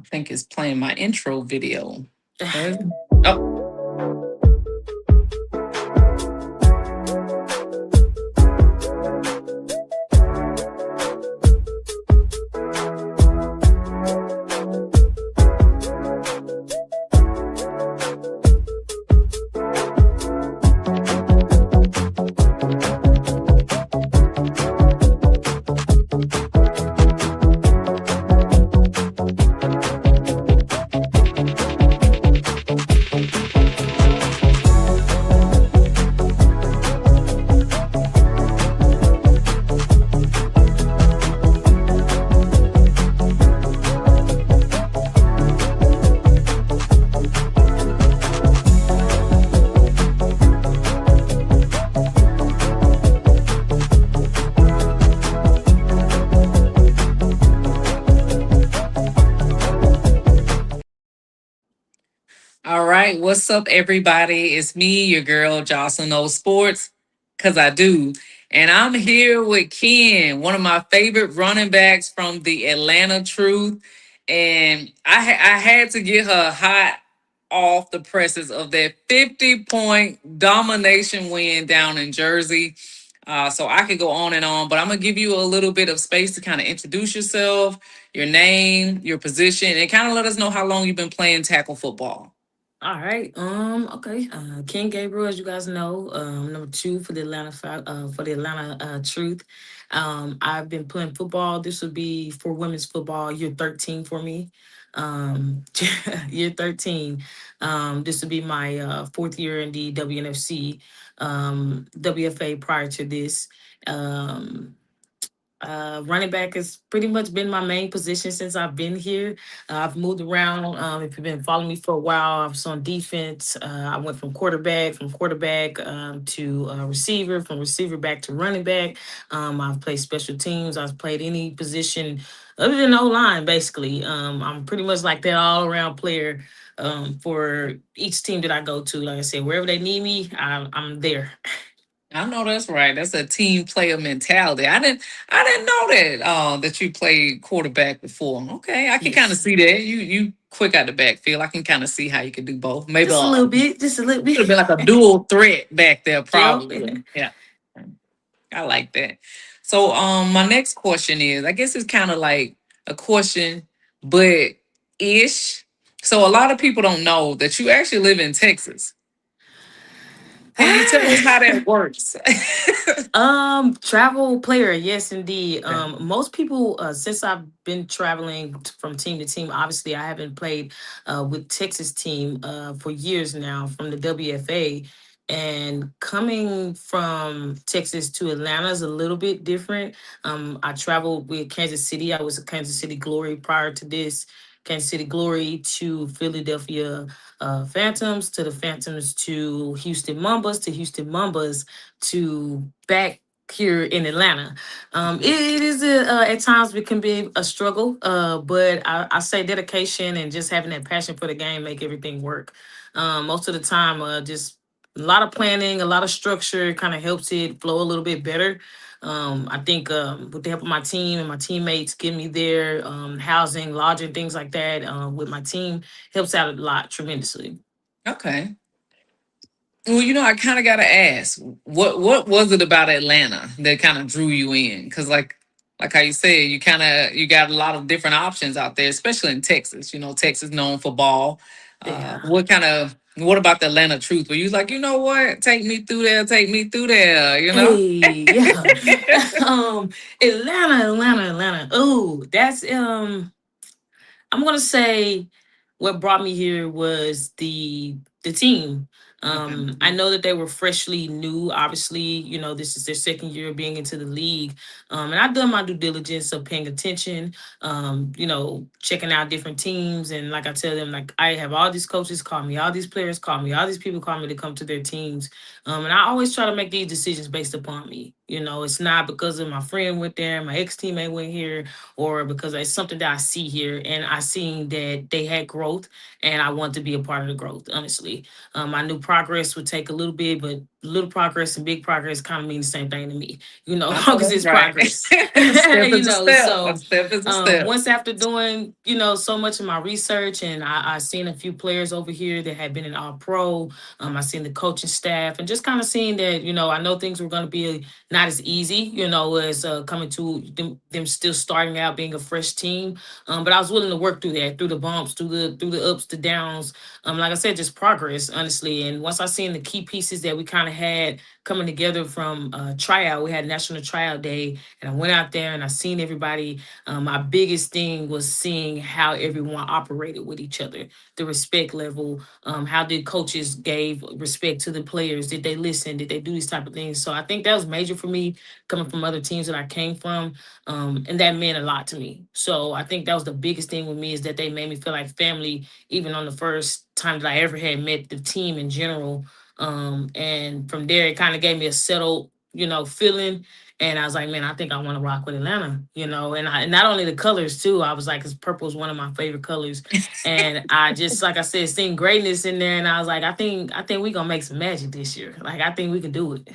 think it's playing my intro video. Oh, all right. What's up, everybody? It's me, your girl, Jocelyn O Sports, because I do. And I'm here with Ken, one of my favorite running backs from the Atlanta Truth. And I had to get her hot off the presses of that 50-point domination win down in Jersey. So I could go on and on, but I'm going to give you a little bit of space to kind of introduce yourself, your name, your position, and kind of let us know how long you've been playing tackle football. All right. Okay. Ken Gabriel, as you guys know, number two for the Atlanta Truth. I've been playing football. This would be for women's football, year 13 for me. Um, year 13. This would be my fourth year in the WNFC, WFA prior to this. Um, Running back has pretty much been my main position since I've been here. I've moved around. If you've been following me for a while, I was on defense. I went from quarterback to receiver, from receiver back to running back. I've played special teams. I've played any position other than O line, basically. I'm pretty much like that all around player for each team that I go to. Like I said, wherever they need me, I'm there. I know that's right. That's a team player mentality. I didn't know that that you played quarterback before. Okay, I can kind of Yes. see that. You quick out the backfield. I can kind of see how you could do both. Maybe Just a little bit, just a little could bit. have been like a dual threat back there, Yep. probably. Yeah, I like that. So my next question is, I guess it's kind of like a question, but ish. So a lot of people don't know that you actually live in Texas. Can you tell us how that works? Travel player, yes, indeed. Okay. Most people, since I've been traveling from team to team, obviously I haven't played with Texas team for years now from the WFA, and coming from Texas to Atlanta is a little bit different. I traveled with Kansas City. I was a Kansas City Glory prior to this. Kansas City Glory to Philadelphia Phantoms, to the Phantoms to Houston Mambas, to Houston Mambas to back here in Atlanta. It is at times it can be a struggle, but I say dedication and just having that passion for the game make everything work. Most of the time, just a lot of planning, a lot of structure kind of helps it flow a little bit better. I think with the help of my team and my teammates, getting me there, housing, lodging, things like that with my team helps out a lot tremendously. Okay. Well, I kind of got to ask, what was it about Atlanta that kind of drew you in? Because like how you said, you got a lot of different options out there, especially in Texas. Texas known for ball. Yeah. What about the Atlanta Truth? Were you like, you know what? Take me through there. Take me through there. Hey, yeah. um, Atlanta. Oh, that's I'm gonna say what brought me here was the team. Okay. I know that they were freshly new. Obviously, this is their second year being into the league, and I've done my due diligence of paying attention. Checking out different teams, and like I tell them, like I have all these coaches call me, all these players call me, all these people call me to come to their teams, and I always try to make these decisions based upon me. It's not because of my friend went there, my ex teammate went here, or because it's something that I see here and I seen that they had growth and I want to be a part of the growth, honestly. I knew progress would take a little bit, but little progress and big progress kind of mean the same thing to me, I as know long as that's it's right. progress. A step is a step. A So step is a step. once after doing, so much of my research, and I seen a few players over here that had been in all pro. I seen the coaching staff and just kind of seeing that, I know things were going to be not as easy, as coming to them still starting out being a fresh team. But I was willing to work through that, through the bumps, through the ups, the downs, like I said, just progress, honestly. And once I seen the key pieces that we kind of had coming together from tryout, we had National Tryout Day, and I went out there and I seen everybody. My biggest thing was seeing how everyone operated with each other, the respect level. How did coaches gave respect to the players? Did they listen? Did they do these type of things? So I think that was major for me coming from other teams that I came from, and that meant a lot to me. So I think that was the biggest thing with me is that they made me feel like family even on the first time that I ever had met the team in general. And from there, it kind of gave me a settled, feeling. And I was like, man, I think I want to rock with Atlanta, and not only the colors too. I was like, because purple is one of my favorite colors, and I just, like I said, seen greatness in there, and I was like, I think we gonna make some magic this year. Like I think we can do it.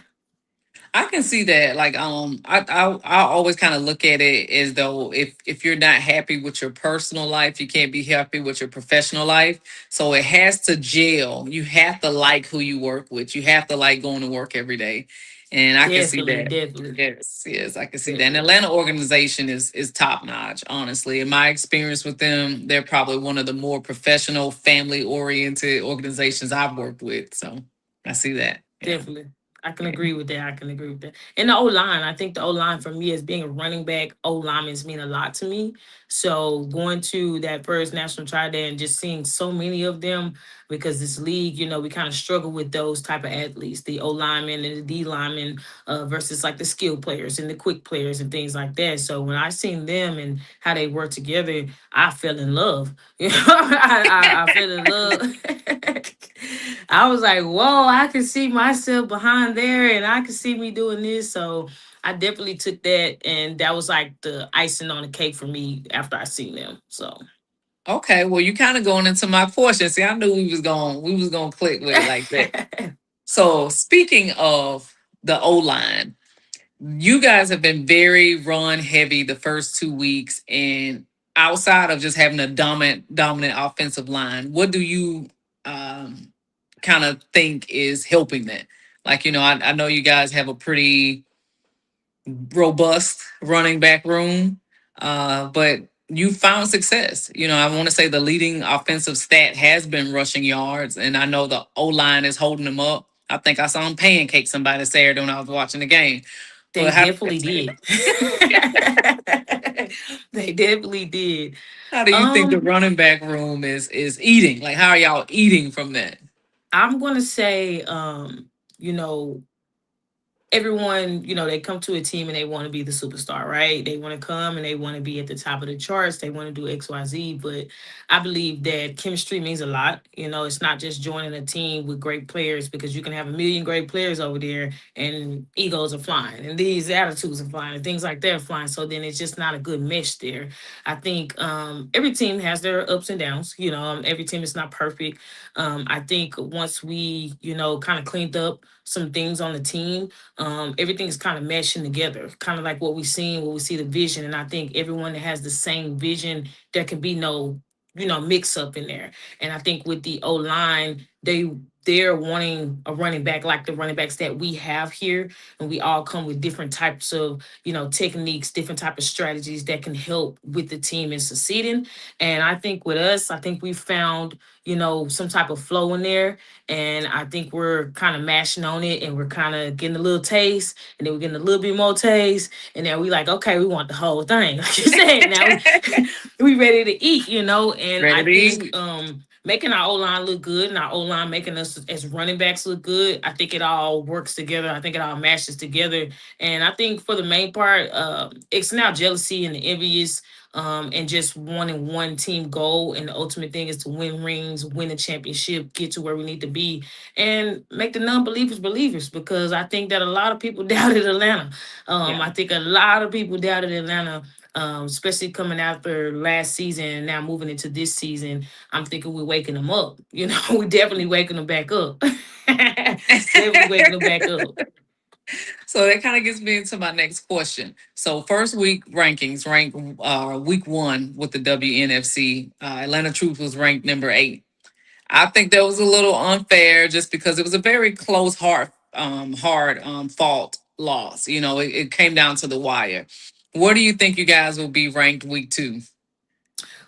I can see that. Like, I always kind of look at it as though if you're not happy with your personal life, you can't be happy with your professional life. So it has to gel. You have to like who you work with. You have to like going to work every day, and I can see Definitely, that. definitely, Yes, yes, I can see that. And definitely, Atlanta organization is top notch. Honestly, in my experience with them, they're probably one of the more professional, family oriented organizations I've worked with. So I see that. Yeah. definitely. I can Yeah. agree with that. I can agree with that. And the O line, I think the O line for me as being a running back, O linemen mean a lot to me. So going to that first national try day and just seeing so many of them, because this league, we kind of struggle with those type of athletes, the O linemen and the D linemen, versus like the skill players and the quick players and things like that. So when I seen them and how they work together, I fell in love. I fell in love. I was like, whoa, I can see myself behind there and I can see me doing this. So I definitely took that, and that was like the icing on the cake for me after I seen them. So Okay, well, you kind of going into my portion. See, I knew we was going to click with it like that. So, speaking of the O line, you guys have been very run heavy the first 2 weeks, and outside of just having a dominant offensive line, what do you um, kind of think is helping that? Like, I know you guys have a pretty robust running back room, but you found success. I want to say the leading offensive stat has been rushing yards, and I know the O line is holding them up. I think I saw them pancake somebody Saturday when I was watching the game. they But how definitely did. They definitely did. how do you think the Um, running back room is eating? Like, how are y'all eating from that? I'm gonna say, you know, everyone, they come to a team and they want to be the superstar, right? They want to come and they want to be at the top of the charts. They want to do XYZ. But I believe that chemistry means a lot. It's not just joining a team with great players, because you can have a million great players over there and egos are flying and these attitudes are flying and things like that are flying. So then it's just not a good mesh there. I think every team has their ups and downs. Every team is not perfect. I think once we, kind of cleaned up some things on the team, everything is kind of meshing together, kind of like what we seen, what we see the vision. And I think everyone that has the same vision, there can be no, mix up in there. And I think with the O line, they're wanting a running back like the running backs that we have here, and we all come with different types of, techniques, different type of strategies that can help with the team in succeeding. And I think with us, I think we found, some type of flow in there, and I think we're kind of mashing on it, and we're kind of getting a little taste, and then we're getting a little bit more taste, and then we like, okay, we want the whole thing. Like you said, now we ready to eat, and I Ready to think eat? making our O line look good and our O line making us as running backs look good. I think it all works together. I think it all matches together. And I think for the main part, it's now jealousy and the envious, and just wanting one team goal. And the ultimate thing is to win rings, win a championship, get to where we need to be, and make the non-believers believers. Because I think that a lot of people doubted Atlanta. Yeah. I think a lot of people doubted Atlanta. especially coming after last season and now moving into this season. I'm thinking we're waking them up. We're definitely waking them back up. Definitely waking them back up. So that kind of gets me into my next question. So first week rankings, week one with the WNFC. Atlanta Truth was ranked number 8. I think that was a little unfair just because it was a very close, hard fought loss. It came down to the wire. Where do you think you guys will be ranked week two?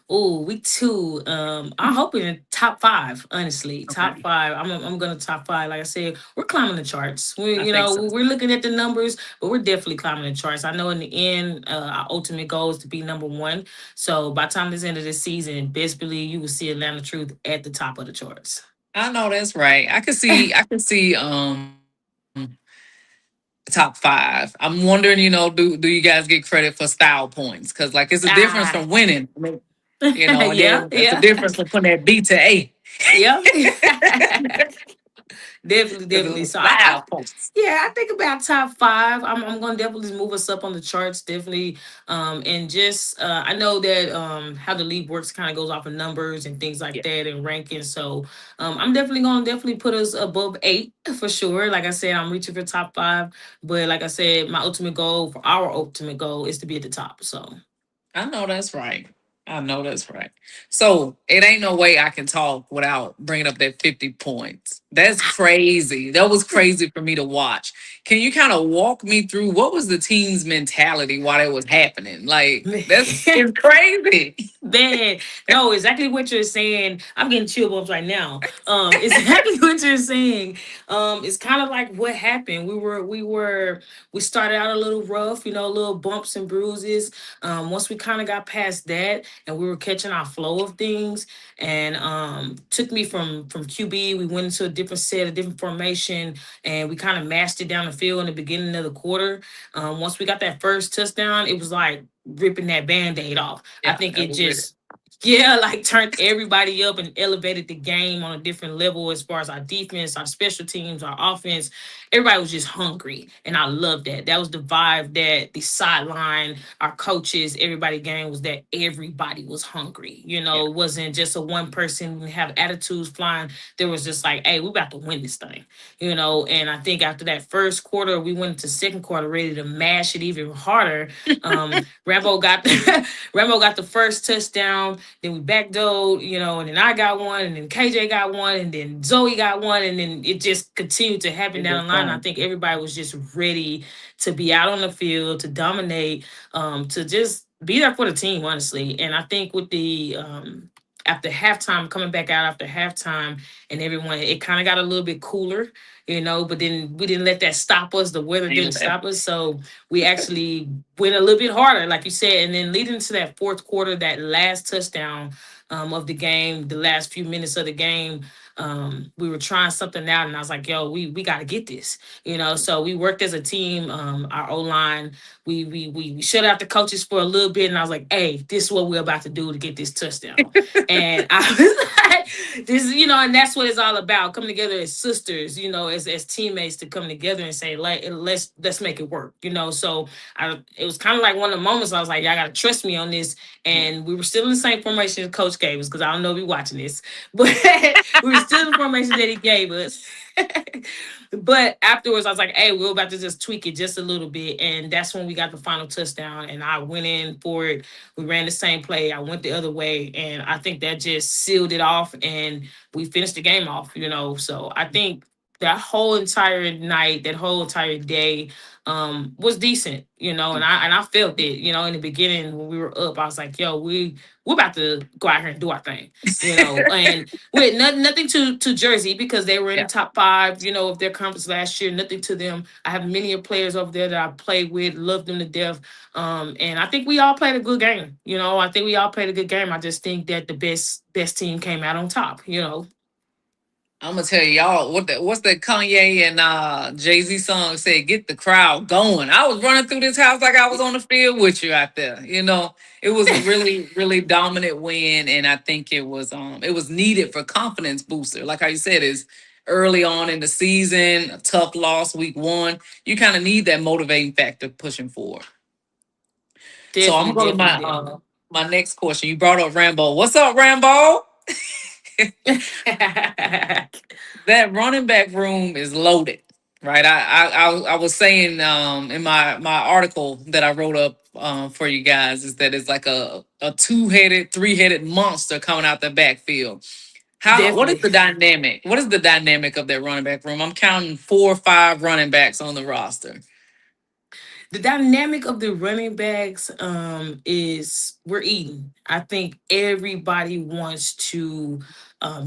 Oh, week two. I'm hoping top five. Honestly, top Okay, five. I'm gonna top five. Like I said, we're climbing the charts. We, I think so. we're looking at the numbers, but we're definitely climbing the charts. I know in the end, our ultimate goal is to be number one. So by the time this end of the season, best believe you will see Atlanta Truth at the top of the charts. I know that's right. I could see top five. I'm wondering, do you guys get credit for style points? Because like it's a difference from Ah, winning. And then yeah, it's a yeah, difference from putting that B to A. yeah. Definitely, Because definitely. it's So I style points. yeah, I think about top five. I'm gonna definitely move us up on the charts, definitely. And just I know that how the league works kind of goes off of numbers and things like Yeah. that and rankings. So I'm definitely gonna definitely put us above 8 for sure. Like I said, I'm reaching for top five, but like I said, my ultimate goal for our ultimate goal is to be at the top. So I know that's right. I know that's right. So it ain't no way I can talk without bringing up that 50 points. That's crazy. That was crazy for me to watch. Can you kind of walk me through what was the team's mentality while it was happening? Like it's crazy. Man, no, exactly what you're saying. I'm getting chill bumps right now. Exactly what you're saying. It's kind of like what happened. We started out a little rough, little bumps and bruises. Once we kind of got past that and we were catching our flow of things, and took me from QB, we went into a different set, a different formation, and we kind of mashed it down the field in the beginning of the quarter. Once we got that first touchdown, it was like ripping that band-aid off. I Yeah, think that it was it. just, yeah, like turned everybody up and elevated the game on a different level as far as our defense, our special teams, our offense. Everybody was just hungry. And I loved that. That was the vibe that the sideline, our coaches, everybody game was that everybody was hungry. Yeah. It wasn't just a one person have attitudes flying. There was just like, hey, we about to win this thing. And I think after that first quarter, we went into second quarter ready to mash it even harder. Rambo got Rambo got the first touchdown. Then we backdoored, and then I got one, and then KJ got one, and then Zoe got one, and then it just continued to happen It down was the line. I going. think everybody was just ready to be out on the field, to dominate, to just be there for the team, honestly. And I think with the after halftime, coming back out after halftime, and everyone, it kind of got a little bit cooler, but then we didn't let that stop us. The weather didn't stop us. So we actually went a little bit harder, like you said. And then leading to that fourth quarter, that last touchdown of the game, the last few minutes of the game, we were trying something out, and I was like, "Yo, we got to get this," So we worked as a team. Our O line, we shut out the coaches for a little bit, and I was like, "Hey, this is what we're about to do to get this touchdown." And I was like, "This, and that's what it's all about: coming together as sisters, as teammates to come together and say, like, let's make it work." So it was kind of like one of the moments I was like, "Y'all gotta trust me on this." Yeah. And we were still in the same formation Coach gave us, because I don't know if you're watching this, but we were still in the formation that he gave us. But afterwards, I was like, "Hey, we're about to just tweak it just a little bit," and that's when we got the final touchdown. And I went in for it. We ran the same play. I went the other way, and I think that just sealed it off, and we finished the game off. So I think that whole entire night, that whole entire day, was decent, and I felt it, in the beginning when we were up. I was like, "Yo, we're about to go out here and do our thing," and with nothing to Jersey, because they were in the Yeah. top five, of their conference last year. Nothing to them. I have many of players over there that I played with, loved them to death. And I think we all played a good game. I think we all played a good game. I just think that the best team came out on top. I'm gonna tell y'all what's that Kanye and Jay-Z song said, get the crowd going. I was running through this house like I was on the field with you out there. It was a really, really dominant win, and I think it was needed for confidence booster. Like how you said, is early on in the season, a tough loss week one. You kind of need that motivating factor pushing forward. So I'm Definitely, gonna go to definitely, my next question. You brought up Rambo. What's up, Rambo? definitely. That running back room is loaded, right? I was saying in my article that I wrote up for you guys is that it's like a two-headed, three-headed monster coming out the backfield. What is Definitely. the dynamic? What is the dynamic of that running back room? I'm counting 4 or 5 running backs on the roster. The dynamic of the running backs is we're eating. I think everybody wants to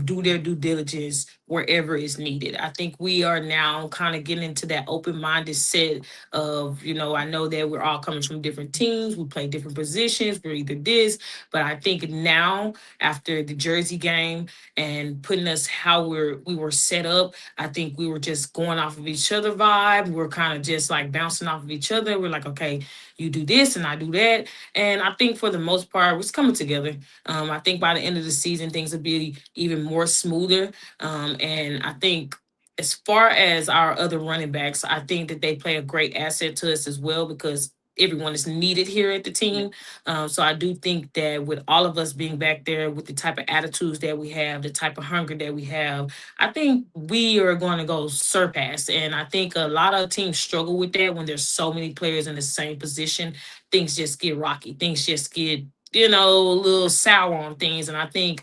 do their due diligence wherever is needed. I think we are now kind of getting into that open-minded set of, I know that we're all coming from different teams, we play different positions, we're either this, but I think now after the Jersey game and putting us how we were set up, I think we were just going off of each other vibe. We're kind of just like bouncing off of each other. We're like, okay, you do this and I do that. And I think for the most part, it's coming together. I think by the end of the season, things will be even more smoother. And I think as far as our other running backs, I think that they play a great asset to us as well because everyone is needed here at the team. So I do think that with all of us being back there with the type of attitudes that we have, the type of hunger that we have, I think we are going to go surpass. And I think a lot of teams struggle with that when there's so many players in the same position. Things just get rocky. Things just get, a little sour on things. And I think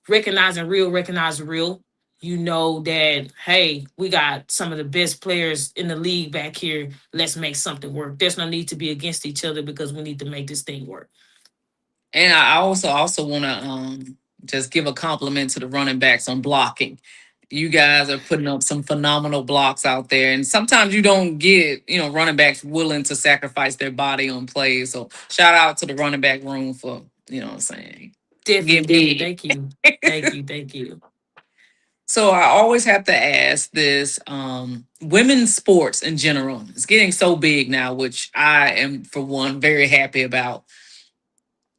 recognize real. You know that, hey, we got some of the best players in the league back here. Let's make something work. There's no need to be against each other because we need to make this thing work. And I also want to just give a compliment to the running backs on blocking. You guys are putting up some phenomenal blocks out there, and sometimes you don't get running backs willing to sacrifice their body on plays. So shout out to the running back room for what I'm saying. Definitely, Get definitely. big. Thank you. Thank you. Thank you. So I always have to ask this: women's sports in general is getting so big now, which I am for one very happy about.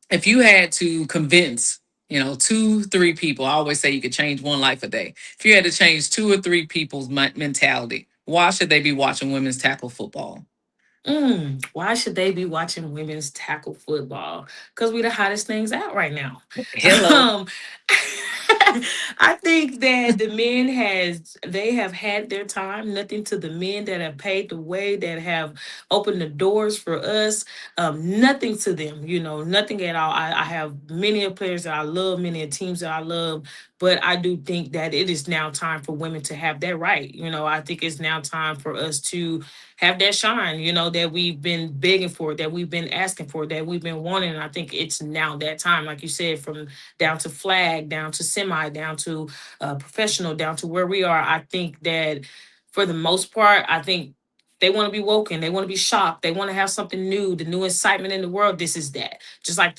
If you had to convince, 2, 3 people, I always say you could change one life a day. If you had to change 2 or 3 people's mentality, why should they be watching women's tackle football? Why should they be watching women's tackle football? Because we the hottest things out right now. Hello. Um, I think that the men they have had their time. Nothing to the men that have paid the way, that have opened the doors for us. Nothing to them, nothing at all. I have many of players that I love, many of teams that I love, but I do think that it is now time for women to have that right. I think it's now time for us to have that shine, that we've been begging for, that we've been asking for, that we've been wanting. And I think it's now that time, like you said, from down to flag, down to semi, down to professional, down to where we are. I think that for the most part, I think they want to be woken. They want to be shocked. They want to have something new, the new excitement in the world. This is that. Just like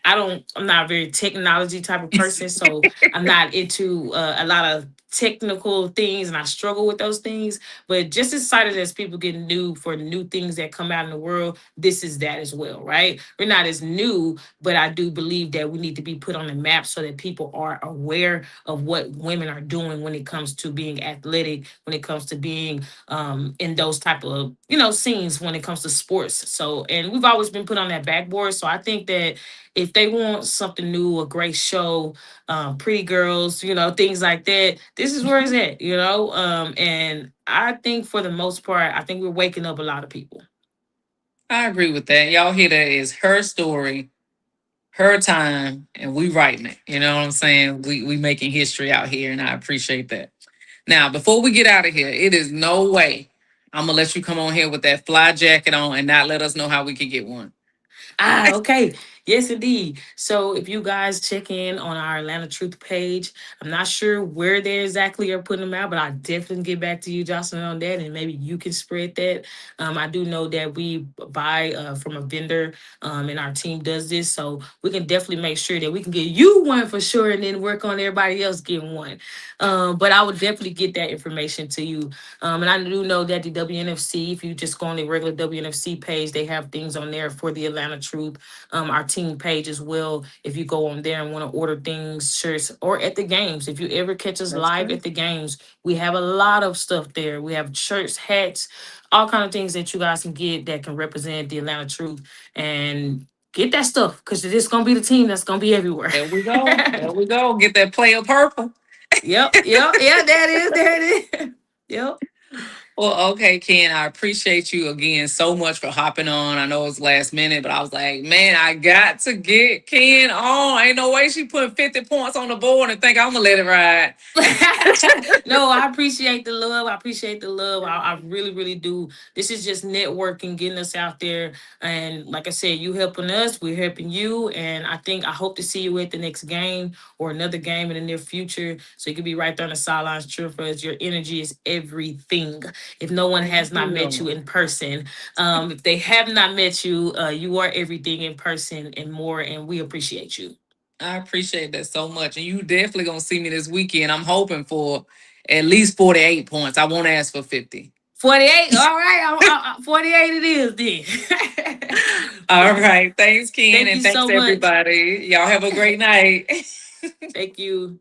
I'm not a very technology type of person, so I'm not into a lot of technical things and I struggle with those things. But just as excited as people get new for new things that come out in the world, this is that as well, right? We're not as new, but I do believe that we need to be put on the map so that people are aware of what women are doing when it comes to being athletic, when it comes to being in those type of scenes when it comes to sports. So, and we've always been put on that backboard. So I think that if they want something new, a great show, pretty girls, things like that, this is where it's at, and I think for the most part, I think we're waking up a lot of people. I agree with that. Y'all hear that is her story, her time, and we writing it. You know what I'm saying? We making history out here, and I appreciate that. Now, before we get out of here, it is no way I'm gonna let you come on here with that fly jacket on and not let us know how we can get one. Okay. Yes, indeed. So if you guys check in on our Atlanta Truth page, I'm not sure where they exactly are putting them out, but I'll definitely get back to you, Jocelyn, on that, and maybe you can spread that. I do know that we buy from a vendor, and our team does this, so we can definitely make sure that we can get you one for sure, and then work on everybody else getting one. But I would definitely get that information to you. And I do know that the WNFC, if you just go on the regular WNFC page, they have things on there for the Atlanta Truth. Our team page as well. If you go on there and want to order things, shirts, or at the games, if you ever catch us That's live true. at the games, we have a lot of stuff there. We have shirts, hats, all kind of things that you guys can get that can represent the Atlanta Truth, and get that stuff because it's gonna be the team that's gonna be everywhere. There we go. There we go. Get that player purple. Yep, yep, yeah. There it is. There it is. Yep. Well, okay, Ken, I appreciate you again so much for hopping on. I know it's last minute, but I was like, man, I got to get Ken on. Ain't no way she put 50 points on the board and think I'm gonna let it ride. No, I appreciate the love. I appreciate the love. I really, really do. This is just networking, getting us out there. And like I said, you helping us, we're helping you. And I hope to see you at the next game or another game in the near future. So you can be right there on the sidelines cheering for us. Your energy is everything. If no one Thank has not met you you. in person, if they have not met you, you are everything in person and more. And we appreciate you. I appreciate that so much. And you definitely gonna see me this weekend. I'm hoping for at least 48 points. I won't ask for 50. 48. All right. 48 it is then. All right. Thanks, Ken, Thank and you thanks so much. everybody. Y'all have a great night. Thank you.